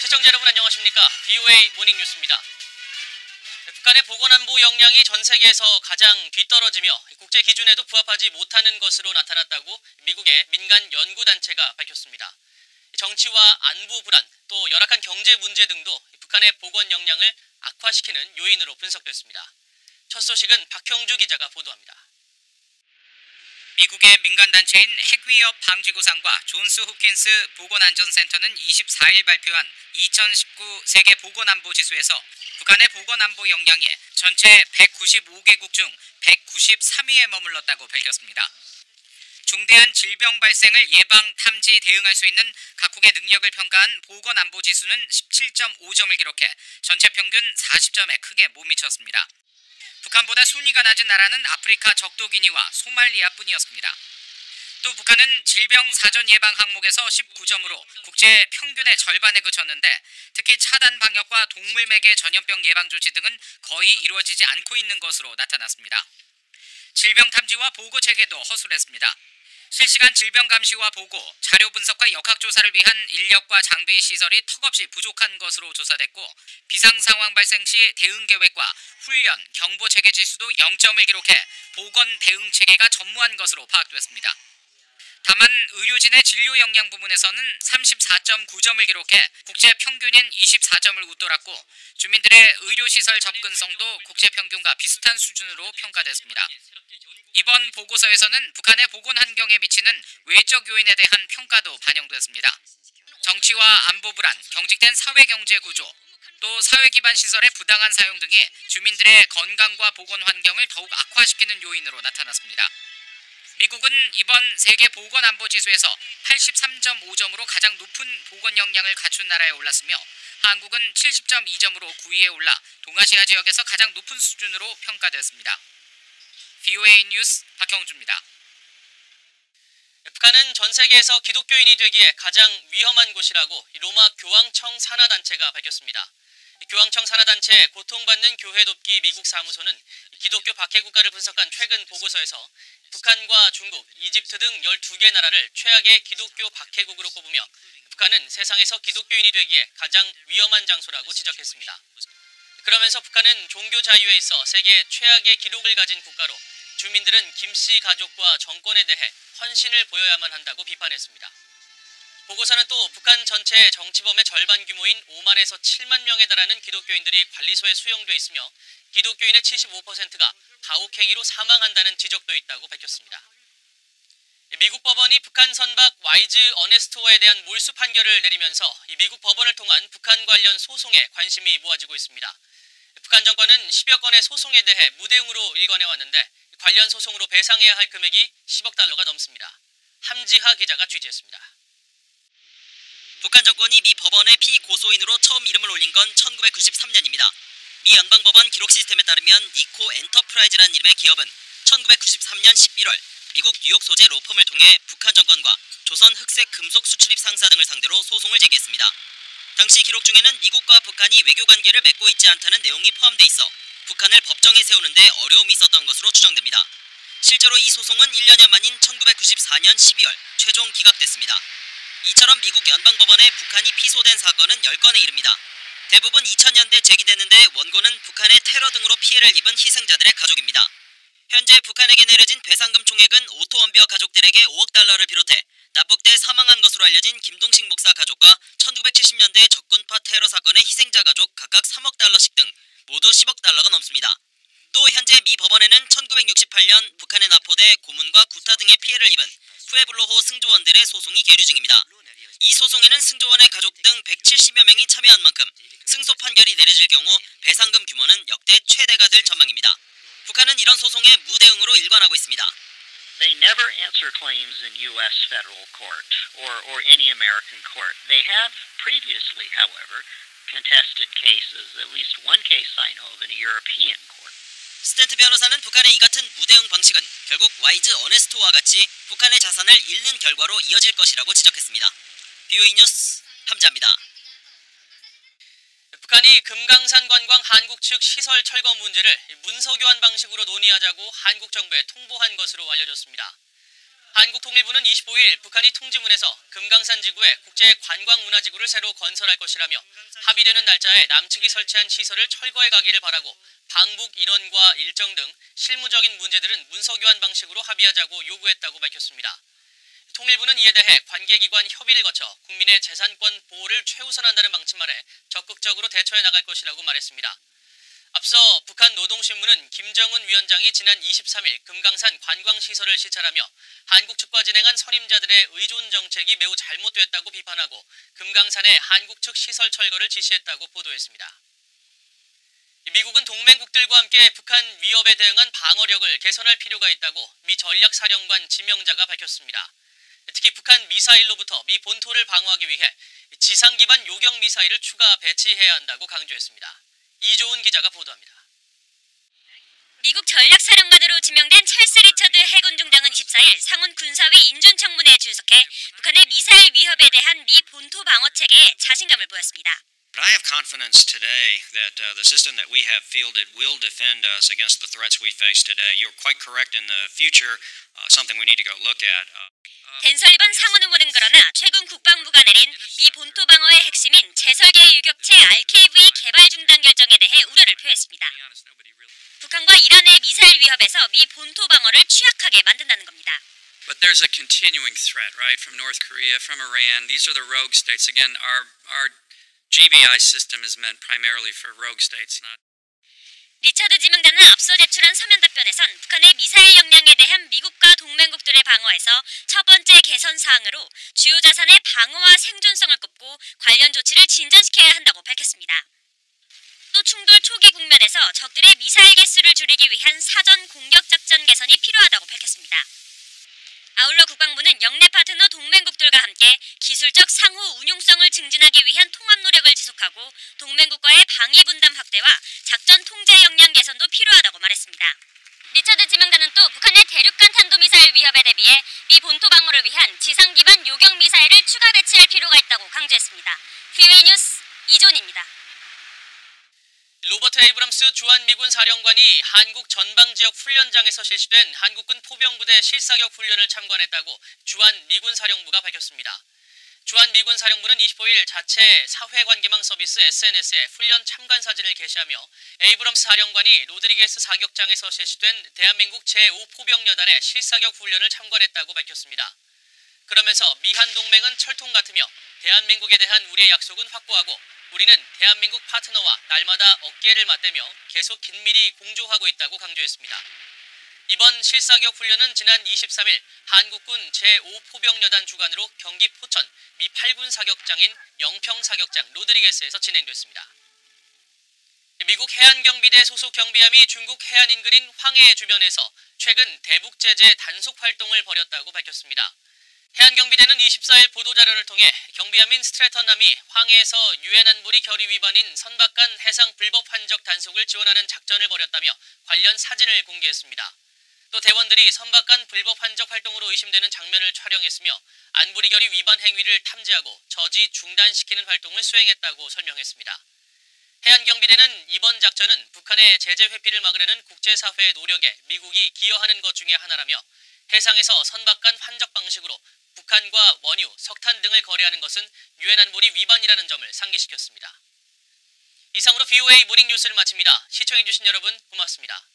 시청자 여러분 안녕하십니까? VOA 모닝뉴스입니다. 북한의 보건안보 역량이 전 세계에서 가장 뒤떨어지며 국제 기준에도 부합하지 못하는 것으로 나타났다고 미국의 민간 연구단체가 밝혔습니다. 정치와 안보 불안, 또 열악한 경제 문제 등도 북한의 보건 역량을 악화시키는 요인으로 분석됐습니다. 첫 소식은 박형주 기자가 보도합니다. 미국의 민간단체인 핵위협 방지구상과 존스 홉킨스 보건안전센터는 24일 발표한 2019 세계 보건안보 지수에서 북한의 보건안보 역량이 전체 195개국 중 193위에 머물렀다고 밝혔습니다. 중대한 질병 발생을 예방, 탐지, 대응할 수 있는 각국의 능력을 평가한 보건안보 지수는 17.5점을 기록해 전체 평균 40점에 크게 못 미쳤습니다. 북한보다 순위가 낮은 나라는 아프리카 적도기니와 소말리아뿐이었습니다. 또 북한은 질병 사전 예방 항목에서 19점으로 국제 평균의 절반에 그쳤는데 특히 차단 방역과 동물매개 전염병 예방 조치 등은 거의 이루어지지 않고 있는 것으로 나타났습니다. 질병 탐지와 보고 체계도 허술했습니다. 실시간 질병 감시와 보고, 자료 분석과 역학조사를 위한 인력과 장비 시설이 턱없이 부족한 것으로 조사됐고 비상 상황 발생 시 대응 계획과 훈련, 경보 체계 지수도 0점을 기록해 보건 대응 체계가 전무한 것으로 파악됐습니다. 다만 의료진의 진료 역량 부분에서는 34.9점을 기록해 국제 평균인 24점을 웃돌았고 주민들의 의료시설 접근성도 국제 평균과 비슷한 수준으로 평가됐습니다. 이번 보고서에서는 북한의 보건 환경에 미치는 외적 요인에 대한 평가도 반영됐습니다. 정치와 안보 불안, 경직된 사회경제 구조, 또 사회기반 시설의 부당한 사용 등이 주민들의 건강과 보건 환경을 더욱 악화시키는 요인으로 나타났습니다. 미국은 이번 세계 보건안보지수에서 83.5점으로 가장 높은 보건 역량을 갖춘 나라에 올랐으며 한국은 70.2점으로 9위에 올라 동아시아 지역에서 가장 높은 수준으로 평가됐습니다. VOA 뉴스 박형주입니다. 북한은 전 세계에서 기독교인이 되기에 가장 위험한 곳이라고 로마 교황청 산하단체가 밝혔습니다. 교황청 산하단체 고통받는 교회 돕기 미국 사무소는 기독교 박해국가를 분석한 최근 보고서에서 북한과 중국, 이집트 등 12개 나라를 최악의 기독교 박해국으로 꼽으며 북한은 세상에서 기독교인이 되기에 가장 위험한 장소라고 지적했습니다. 그러면서 북한은 종교 자유에 있어 세계 최악의 기록을 가진 국가로 주민들은 김씨 가족과 정권에 대해 헌신을 보여야만 한다고 비판했습니다. 보고서는 또 북한 전체 정치범의 절반 규모인 5만에서 7만 명에 달하는 기독교인들이 관리소에 수용돼 있으며 기독교인의 75%가 가혹행위로 사망한다는 지적도 있다고 밝혔습니다. 미국 법원이 북한 선박 와이즈 어네스토어에 대한 몰수 판결을 내리면서 미국 법원을 통한 북한 관련 소송에 관심이 모아지고 있습니다. 북한 정권은 10여 건의 소송에 대해 무대응으로 일관해왔는데 관련 소송으로 배상해야 할 금액이 10억 달러가 넘습니다. 함지하 기자가 취재했습니다. 북한 정권이 미 법원의 피고소인으로 처음 이름을 올린 건 1993년입니다. 미 연방법원 기록 시스템에 따르면 니코 엔터프라이즈라는 이름의 기업은 1993년 11월 미국 뉴욕 소재 로펌을 통해 북한 정권과 조선 흑색 금속 수출입 상사 등을 상대로 소송을 제기했습니다. 당시 기록 중에는 미국과 북한이 외교관계를 맺고 있지 않다는 내용이 포함돼 있어 북한을 법정에 세우는데 어려움이 있었던 것으로 추정됩니다. 실제로 이 소송은 1년여 만인 1994년 12월 최종 기각됐습니다. 이처럼 미국 연방법원에 북한이 피소된 사건은 10건에 이릅니다. 대부분 2000년대 제기됐는데 원고는 북한의 테러 등으로 피해를 입은 희생자들의 가족입니다. 현재 북한에게 내려진 배상금 총액은 오토원비어 가족들에게 5억 달러를 비롯해 납북돼 사망한 것으로 알려진 김동식 목사 가족과 1970년대 적군파 테러 사건의 희생자 가족 각각 3억 달러씩 등 모두 10억 달러가 넘습니다. 또 현재 미 법원에는 1968년 북한에 납포돼 고문과 구타 등의 피해를 입은 푸에블로호 승조원들의 소송이 계류 중입니다. 이 소송에는 승조원의 가족 등 170여 명이 참여한 만큼 승소 판결이 내려질 경우 배상금 규모는 역대 최대가 될 전망입니다. 북한은 이런 소송에 무대응으로 일관하고 있습니다. They never answer claims in U.S. federal court or any American court. They have previously, however, contested cases, at least one case I know of in a European court. 스탠트 변호사는 북한의 이 같은 무대응 방식은 결국 와이즈 어네스토와 같이 북한의 자산을 잃는 결과로 이어질 것이라고 지적했습니다. VOA 뉴스 함자입니다. 북한이 금강산 관광 한국 측 시설 철거 문제를 문서 교환 방식으로 논의하자고 한국 정부에 통보한 것으로 알려졌습니다. 한국통일부는 25일 북한이 통지문에서 금강산 지구에 국제관광문화지구를 새로 건설할 것이라며 합의되는 날짜에 남측이 설치한 시설을 철거해 가기를 바라고 방북 인원과 일정 등 실무적인 문제들은 문서교환 방식으로 합의하자고 요구했다고 밝혔습니다. 통일부는 이에 대해 관계기관 협의를 거쳐 국민의 재산권 보호를 최우선한다는 방침 아래 적극적으로 대처해 나갈 것이라고 말했습니다. 앞서 북한 노동신문은 김정은 위원장이 지난 23일 금강산 관광시설을 시찰하며 한국 측과 진행한 선임자들의 의존 정책이 매우 잘못됐다고 비판하고 금강산의 한국 측 시설 철거를 지시했다고 보도했습니다. 미국은 동맹국들과 함께 북한 위협에 대응한 방어력을 개선할 필요가 있다고 미 전략사령관 지명자가 밝혔습니다. 특히 북한 미사일로부터 미 본토를 방어하기 위해 지상 기반 요격 미사일을 추가 배치해야 한다고 강조했습니다. 이조은 기자가 보도합니다. 미국 전략사령관으로 지명된 찰스 리처드 해군 중장은 24일 상원 군사위 인준청문회에 출석해 북한의 미사일 위협에 대한 미 본토 방어 체계에 자신감을 보였습니다. But I have confidence today that the system that we have fielded will defend us against the threats we face today. You're quite correct in the future, something we need to go look at. 댄 설리번 상원 의원은 그러나 최근 국방부가 내린 미 본토 방어의 핵심인 재설계 유격체 RKV 개발 중단 결정에 대해 우려를 표했습니다. 북한과 이란의 미사일 위협에서 미 본토 방어를 취약하게 만든다는 겁니다. But there's a continuing threat, right, from North Korea, from Iran. These are the rogue states. Again, our GBI system is meant primarily for rogue states, not. 리처드 지명자는 앞서 제출한 서면 답변에선 북한의 미사일 역량에 대한 미국과 동맹국들의 방어에서 첫 번째 개선 사항으로 주요 자산의 방어와 생존성을 꼽고 관련 조치를 진전시켜야 한다고 밝혔습니다. 또 충돌 초기 국면에서 적들의 미사일 개수를 줄이기 위한 사전 공격 작전 개선이 필요하다고 밝혔습니다. 아울러 국방부는 영내 파트너 동맹국들과 함께 기술적 상호 운용성을 증진하기 위한 통합 노력을 지속하고 동맹국과의 방위 분담 확대와 작전 통제 역량 개선도 필요하다고 말했습니다. 리처드 지명자는 또 북한의 대륙간 탄도미사일 위협에 대비해 미 본토 방어를 위한 지상 기반 요격 미사일을 추가 배치할 필요가 있다고 강조했습니다. VOA 뉴스 이존입니다. 로버트 에이브럼스 주한미군 사령관이 한국 전방지역 훈련장에서 실시된 한국군 포병부대 실사격 훈련을 참관했다고 주한미군 사령부가 밝혔습니다. 주한미군 사령부는 25일 자체 사회관계망 서비스 SNS에 훈련 참관 사진을 게시하며 에이브럼스 사령관이 로드리게스 사격장에서 실시된 대한민국 제5포병여단의 실사격 훈련을 참관했다고 밝혔습니다. 그러면서 미한 동맹은 철통 같으며 대한민국에 대한 우리의 약속은 확고하고 우리는 대한민국 파트너와 날마다 어깨를 맞대며 계속 긴밀히 공조하고 있다고 강조했습니다. 이번 실사격 훈련은 지난 23일 한국군 제5포병여단 주관으로 경기 포천 미 8군 사격장인 영평사격장 로드리게스에서 진행됐습니다. 미국 해안경비대 소속 경비함이 중국 해안 인근인 황해 주변에서 최근 대북 제재 단속 활동을 벌였다고 밝혔습니다. 해안경비대는 24일 보도자료를 통해 경비함인 스트래턴함이 황해에서 유엔 안보리 결의 위반인 선박간 해상 불법 환적 단속을 지원하는 작전을 벌였다며 관련 사진을 공개했습니다. 또 대원들이 선박간 불법 환적 활동으로 의심되는 장면을 촬영했으며 안보리 결의 위반 행위를 탐지하고 저지 중단시키는 활동을 수행했다고 설명했습니다. 해안경비대는 이번 작전은 북한의 제재 회피를 막으려는 국제사회의 노력에 미국이 기여하는 것 중에 하나라며 해상에서 선박간 환적 방식으로 북한과 원유, 석탄 등을 거래하는 것은 유엔 안보리 위반이라는 점을 상기시켰습니다. 이상으로 VOA 모닝뉴스를 마칩니다. 시청해주신 여러분 고맙습니다.